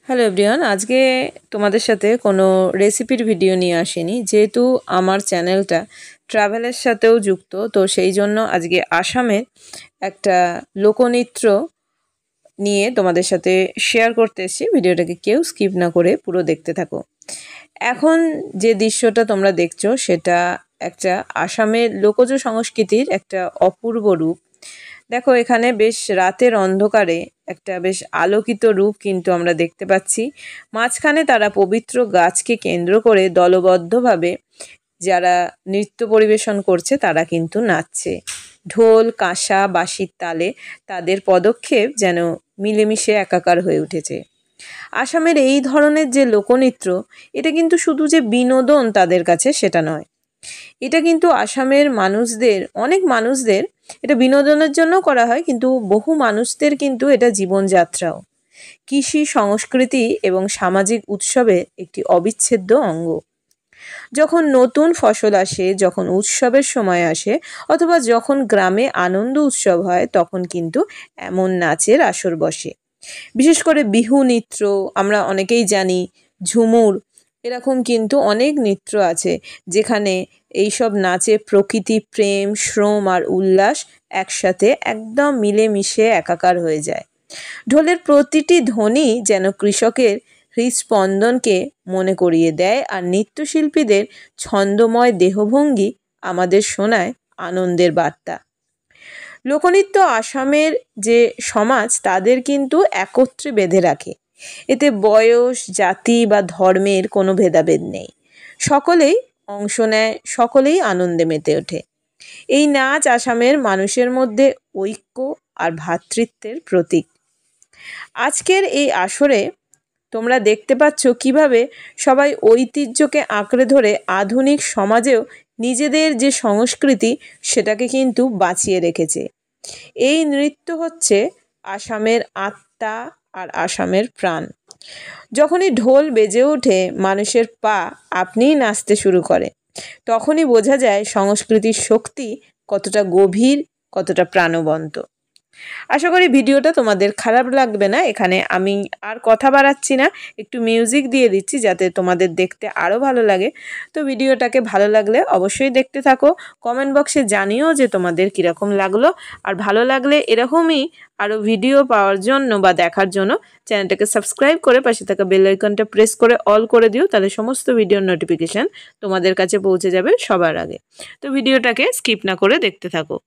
Hello everyone, আজকে তোমাদের সাথে কোনো রেসিপির ভিডিও নিয়ে আসিনি, যেহেতু আমার চ্যানেলটা ট্রাভেলের সাথেও যুক্ত। তো সেই জন্য আজকে আসামের একটা লোকনৃত্য নিয়ে তোমাদের সাথে শেয়ার করতে এসেছি। ভিডিওটাকে কেউ স্কিপ না করে পুরো দেখতে থাকো। এখন যে দৃশ্যটা তোমরা দেখছো সেটা একটা আসামের লোকজ সংস্কৃতির একটা অপূর্ব রূপ। দেখো, এখানে বেশ রাতের অন্ধকারে একটা বেশ আলোকিত রূপ কিন্তু আমরা দেখতে পাচ্ছি। মাঝখানে তারা পবিত্র গাছকে কেন্দ্র করে দলবদ্ধভাবে যারা নৃত্য পরিবেশন করছে তারা কিন্তু নাচছে। ঢোল, কাঁসা, বাঁশির তালে তাদের পদক্ষেপ যেন মিলেমিশে একাকার হয়ে উঠেছে। আসামের এই ধরনের যে লোকনৃত্য, এটা কিন্তু শুধু যে বিনোদন তাদের কাছে সেটা নয়, এটা কিন্তু আসামের মানুষদের, অনেক মানুষদের এটা বিনোদনের জন্য করা হয়, কিন্তু বহু মানুষদের কিন্তু এটা জীবনযাত্রাও, কৃষি, সংস্কৃতি এবং সামাজিক উৎসবের একটি অবিচ্ছেদ্য অঙ্গ। যখন নতুন ফসল আসে, যখন উৎসবের সময় আসে, অথবা যখন গ্রামে আনন্দ উৎসব হয়, তখন কিন্তু এমন নাচের আসর বসে। বিশেষ করে বিহু নৃত্য আমরা অনেকেই জানি, ঝুমুর, এরকম কিন্তু অনেক নৃত্য আছে যেখানে এইসব নাচে প্রকৃতি, প্রেম, শ্রম আর উল্লাস একসাথে একদম মিলেমিশে একাকার হয়ে যায়। ঢোলের প্রতিটি ধ্বনি যেন কৃষকের হৃদস্পন্দনকে মনে করিয়ে দেয়, আর নৃত্যশিল্পীদের ছন্দময় দেহভঙ্গি আমাদের শোনায় আনন্দের বার্তা। লোকনৃত্য আসামের যে সমাজ তাদের কিন্তু একত্রে বেঁধে রাখে। এতে বয়স, জাতি বা ধর্মের কোনো ভেদাভেদ নেই। সকলেই অংশ নেয়, সকলেই আনন্দে মেতে ওঠে। এই নাচ আসামের মানুষের মধ্যে ঐক্য আর ভ্রাতৃত্বের প্রতীক। আজকের এই আসরে তোমরা দেখতে পাচ্ছ কিভাবে সবাই ঐতিহ্যকে আঁকড়ে ধরে আধুনিক সমাজেও নিজেদের যে সংস্কৃতি সেটাকে কিন্তু বাঁচিয়ে রেখেছে। এই নৃত্য হচ্ছে আসামের আত্মা আর আসামের প্রাণ। যখনই ঢোল বেজে ওঠে, মানুষের পা আপনিই নাচতে শুরু করে, তখনই বোঝা যায় সংস্কৃতির শক্তি কতটা গভীর, কতটা প্রাণবন্ত। আশা করি ভিডিওটা তোমাদের খারাপ লাগবে না। এখানে আমি আর কথা বাড়াচ্ছি না, একটু মিউজিক দিয়ে দিচ্ছি যাতে তোমাদের দেখতে আরও ভালো লাগে। তো ভিডিওটাকে ভালো লাগলে অবশ্যই দেখতে থাকো। কমেন্ট বক্সে জানিও যে তোমাদের কীরকম লাগলো, আর ভালো লাগলে এরকমই আরও ভিডিও পাওয়ার জন্য বা দেখার জন্য চ্যানেলটাকে সাবস্ক্রাইব করে পাশে থাকা বেল আইকনটা প্রেস করে অল করে দিও, তাহলে সমস্ত ভিডিওর নোটিফিকেশান তোমাদের কাছে পৌঁছে যাবে সবার আগে। তো ভিডিওটাকে স্কিপ না করে দেখতে থাকো।